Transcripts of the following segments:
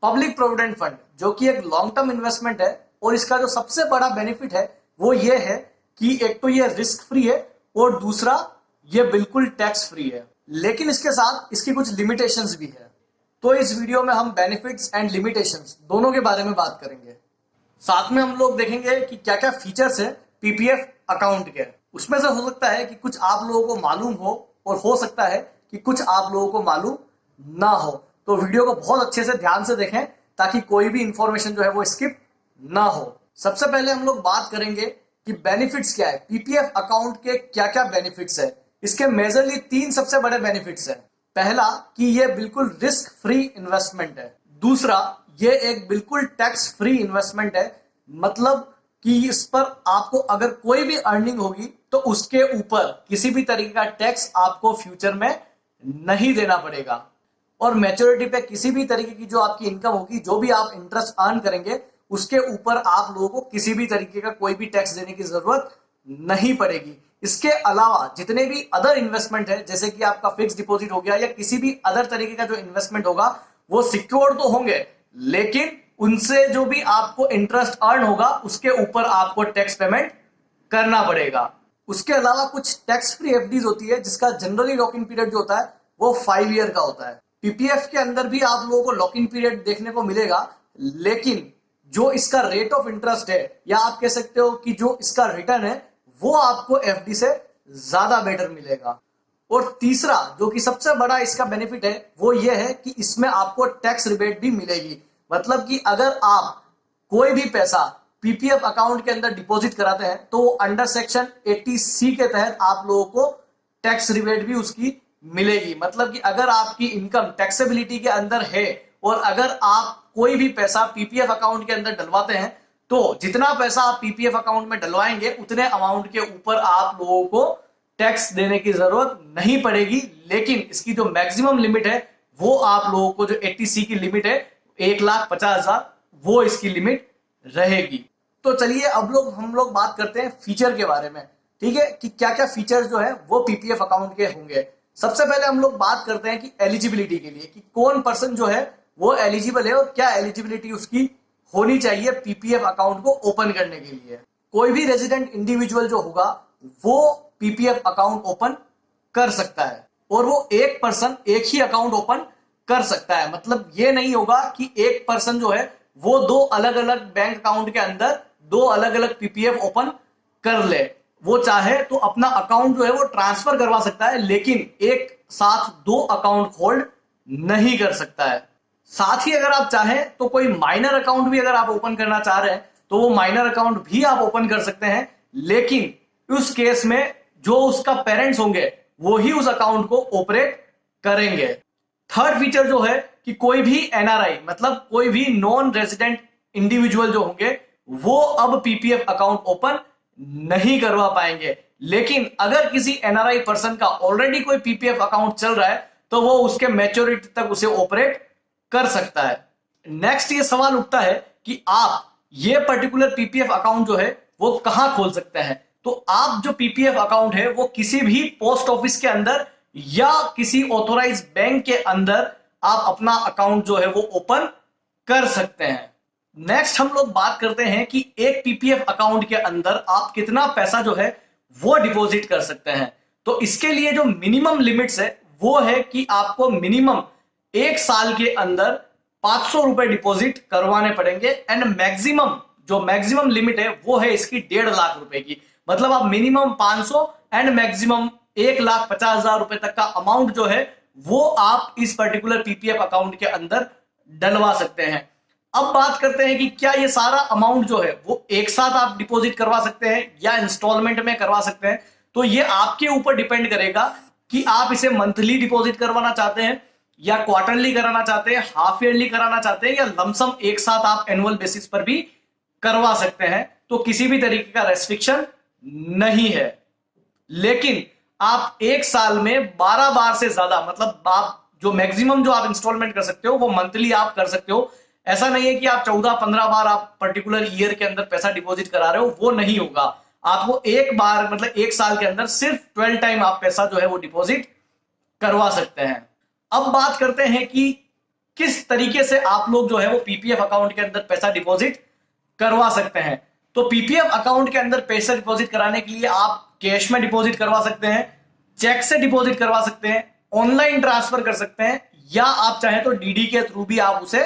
Public provident fund जो कि एक लॉन्ग टर्म इन्वेस्टमेंट है और इसका जो सबसे बड़ा बेनिफिट है वो ये है कि एक तो ये रिस्क फ्री है और दूसरा ये बिल्कुल टैक्स फ्री है। लेकिन इसके साथ इसकी कुछ लिमिटेशंस भी है। तो इस वीडियो में हम बेनिफिट्स एंड लिमिटेशंस दोनों के बारे में बात करेंगे। साथ में हम लोग देखेंगे कि क्या क्या फीचर्स है पीपीएफ अकाउंट के। उसमें से हो सकता है कि कुछ आप लोगों को मालूम हो और हो सकता है कि कुछ आप लोगों को मालूम ना हो। तो वीडियो को बहुत अच्छे से ध्यान से देखें ताकि कोई भी इंफॉर्मेशन जो है वो स्किप ना हो। सबसे पहले हम लोग बात करेंगे कि बेनिफिट्स क्या है, पीपीएफ अकाउंट के क्या क्या बेनिफिट्स है। इसके मेजरली 3 सबसे बड़े बेनिफिट्स है। पहला कि ये बिल्कुल रिस्क फ्री इन्वेस्टमेंट है। दूसरा, ये एक बिल्कुल टैक्स फ्री इन्वेस्टमेंट है, मतलब कि इस पर आपको अगर कोई भी अर्निंग होगी तो उसके ऊपर किसी भी तरीके का टैक्स आपको फ्यूचर में नहीं देना पड़ेगा। और मैच्योरिटी पे किसी भी तरीके की जो आपकी इनकम होगी, जो भी आप इंटरेस्ट अर्न करेंगे, उसके ऊपर आप लोगों को किसी भी तरीके का कोई भी टैक्स देने की जरूरत नहीं पड़ेगी। इसके अलावा जितने भी अदर इन्वेस्टमेंट है, जैसे कि आपका फिक्स डिपॉजिट हो गया या किसी भी अदर तरीके का जो इन्वेस्टमेंट होगा, वो सिक्योर्ड तो होंगे, लेकिन उनसे जो भी आपको इंटरेस्ट अर्न होगा उसके ऊपर आपको टैक्स पेमेंट करना पड़ेगा। उसके अलावा कुछ टैक्स फ्री एफडीज होती है जिसका जनरली लॉक इन पीरियड जो होता है वो 5 ईयर का होता है। पीपीएफ के अंदर भी आप लोगों को लॉक इन पीरियड देखने को मिलेगा, लेकिन जो इसका रेट ऑफ इंटरेस्ट है या आप कह सकते हो कि जो इसका रिटर्न है वो आपको एफडी से ज्यादा बेटर मिलेगा। और तीसरा जो कि सबसे बड़ा इसका बेनिफिट है वो ये है कि इसमें आपको टैक्स रिबेट भी मिलेगी। मतलब कि अगर आप कोई भी पैसा पीपीएफ अकाउंट के अंदर डिपॉजिट कराते हैं तो अंडर सेक्शन 80C के तहत आप लोगों को टैक्स रिबेट भी उसकी मिलेगी। मतलब कि अगर आपकी इनकम टैक्सेबिलिटी के अंदर है और अगर आप कोई भी पैसा पीपीएफ अकाउंट के अंदर डलवाते हैं तो जितना पैसा आप पीपीएफ अकाउंट में डलवाएंगे उतने अमाउंट के ऊपर आप लोगों को टैक्स देने की जरूरत नहीं पड़ेगी। लेकिन इसकी जो मैक्सिमम लिमिट है वो आप लोगों को जो 80C की लिमिट है 1,50,000 वो इसकी लिमिट रहेगी। तो चलिए अब हम लोग बात करते हैं फीचर के बारे में, ठीक है, कि क्या क्या फीचर जो है वो पीपीएफ अकाउंट के होंगे। सबसे पहले हम लोग बात करते हैं कि एलिजिबिलिटी के लिए, कि कौन पर्सन जो है वो एलिजिबल है और क्या एलिजिबिलिटी उसकी होनी चाहिए पीपीएफ अकाउंट को ओपन करने के लिए। कोई भी रेजिडेंट इंडिविजुअल जो होगा वो पीपीएफ अकाउंट ओपन कर सकता है और वो एक पर्सन एक ही अकाउंट ओपन कर सकता है। मतलब ये नहीं होगा कि एक पर्सन जो है वो 2 अलग अलग बैंक अकाउंट के अंदर 2 अलग अलग पीपीएफ ओपन कर ले। वो चाहे तो अपना अकाउंट जो है वो ट्रांसफर करवा सकता है, लेकिन एक साथ 2 अकाउंट होल्ड नहीं कर सकता है। साथ ही अगर आप चाहें तो कोई माइनर अकाउंट भी अगर आप ओपन करना चाह रहे हैं तो वो माइनर अकाउंट भी आप ओपन कर सकते हैं, लेकिन उस केस में जो उसका पेरेंट्स होंगे वो ही उस अकाउंट को ऑपरेट करेंगे। थर्ड फीचर जो है कि कोई भी एनआरआई मतलब कोई भी नॉन रेजिडेंट इंडिविजुअल जो होंगे वो अब पीपीएफ अकाउंट ओपन नहीं करवा पाएंगे। लेकिन अगर किसी एनआरआई पर्सन का ऑलरेडी कोई पीपीएफ अकाउंट चल रहा है तो वो उसके मैच्योरिटी तक उसे ऑपरेट कर सकता है। नेक्स्ट ये सवाल उठता है कि आप ये पर्टिकुलर पीपीएफ अकाउंट जो है वो कहां खोल सकते हैं। तो आप जो पीपीएफ अकाउंट है वो किसी भी पोस्ट ऑफिस के अंदर या किसी ऑथोराइज बैंक के अंदर आप अपना अकाउंट जो है वो ओपन कर सकते हैं। नेक्स्ट हम लोग बात करते हैं कि एक पीपीएफ अकाउंट के अंदर आप कितना पैसा जो है वो डिपॉजिट कर सकते हैं। तो इसके लिए जो मिनिमम लिमिट्स है वो है कि आपको मिनिमम 1 साल के अंदर 500 रुपए डिपॉजिट करवाने पड़ेंगे एंड मैक्सिमम लिमिट है वो है इसकी 1.5 लाख रुपए की। मतलब आप मिनिमम 500 एंड मैक्सिमम 1,50,000 रुपए तक का अमाउंट जो है वो आप इस पर्टिकुलर पीपीएफ अकाउंट के अंदर डलवा सकते हैं। अब बात करते हैं कि क्या ये सारा अमाउंट जो है वो एक साथ आप डिपॉजिट करवा सकते हैं या इंस्टॉलमेंट में करवा सकते हैं। तो ये आपके ऊपर डिपेंड करेगा कि आप इसे मंथली डिपॉजिट करवाना चाहते हैं या क्वार्टरली कराना चाहते हैं, हाफ ईयरली कराना चाहते हैं या लमसम एक साथ आप एनुअल बेसिस पर भी करवा सकते हैं। तो किसी भी तरीके का रेस्ट्रिक्शन नहीं है। लेकिन आप एक साल में 12 बार से ज्यादा, मतलब आप जो मैक्सिमम जो आप इंस्टॉलमेंट कर सकते हो वो मंथली आप कर सकते हो। ऐसा नहीं है कि आप 14-15 बार आप पर्टिकुलर ईयर के अंदर पैसा डिपॉजिट करा रहे हो, वो नहीं होगा। आपको एक बार मतलब एक साल के अंदर सिर्फ 12 टाइम आप पैसा जो है वो डिपॉजिट करवा सकते हैं। अब बात करते हैं कि किस तरीके से आप लोग जो है वो पीपीएफ अकाउंट के अंदर पैसा डिपॉजिट करवा सकते हैं। तो पीपीएफ अकाउंट के अंदर पैसा डिपॉजिट कराने के लिए आप कैश में डिपॉजिट करवा सकते हैं, चेक से डिपॉजिट करवा सकते हैं, ऑनलाइन ट्रांसफर कर सकते हैं, या आप चाहे तो डीडी के थ्रू भी आप उसे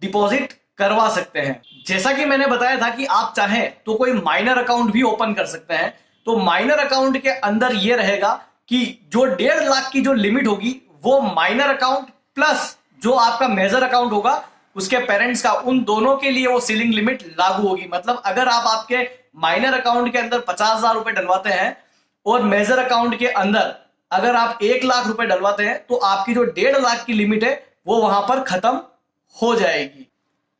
डिपॉजिट करवा सकते हैं। जैसा कि मैंने बताया था कि आप चाहें तो कोई माइनर अकाउंट भी ओपन कर सकते हैं। तो माइनर अकाउंट के अंदर यह रहेगा कि जो 1.5 लाख की जो लिमिट होगी वो माइनर अकाउंट प्लस जो आपका मेजर अकाउंट होगा उसके पेरेंट्स का, उन दोनों के लिए वो सीलिंग लिमिट लागू होगी। मतलब अगर आप आपके माइनर अकाउंट के अंदर 50,000 रुपए डलवाते हैं और मेजर अकाउंट के अंदर अगर आप 1 लाख रुपए डलवाते हैं तो आपकी जो 1.5 लाख की लिमिट है वो वहां पर खत्म हो जाएगी।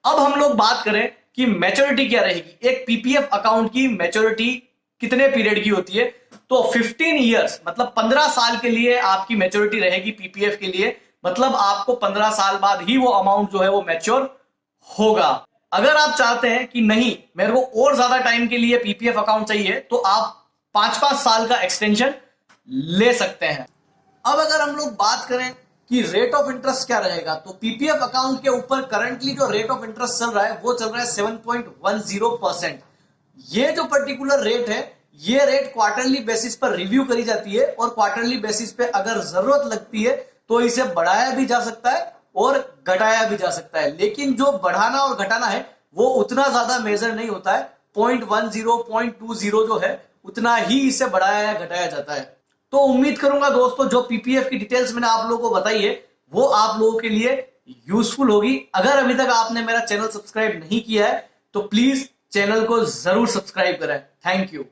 अब हम लोग बात करें कि मैच्योरिटी क्या रहेगी। एक पीपीएफ अकाउंट की मैच्योरिटी कितने पीरियड की होती है? तो 15 ईयर्स मतलब 15 साल के लिए आपकी मैच्योरिटी रहेगी पीपीएफ के लिए। मतलब आपको 15 साल बाद ही वो अमाउंट जो है वो मैच्योर होगा। अगर आप चाहते हैं कि नहीं मेरे को और ज्यादा टाइम के लिए पीपीएफ अकाउंट चाहिए तो आप 5-5 साल का एक्सटेंशन ले सकते हैं। अब अगर हम लोग बात करें कि रेट ऑफ इंटरेस्ट क्या रहेगा, तो पीपीएफ अकाउंट के ऊपर करंटली जो रेट ऑफ इंटरेस्ट चल रहा है वो चल रहा है 7.10%। ये जो पर्टिकुलर रेट है ये रेट क्वार्टरली बेसिस पर रिव्यू करी जाती है और क्वार्टरली बेसिस पे अगर जरूरत लगती है तो इसे बढ़ाया भी जा सकता है और घटाया भी जा सकता है। लेकिन जो बढ़ाना और घटाना है वो उतना ज्यादा मेजर नहीं होता है। 0.10, 0.20 जो है उतना ही इसे बढ़ाया या घटाया जाता है। तो उम्मीद करूंगा दोस्तों जो पीपीएफ की डिटेल्स मैंने आप लोगों को बताई है वो आप लोगों के लिए यूजफुल होगी। अगर अभी तक आपने मेरा चैनल सब्सक्राइब नहीं किया है तो प्लीज चैनल को जरूर सब्सक्राइब करें। Thank you.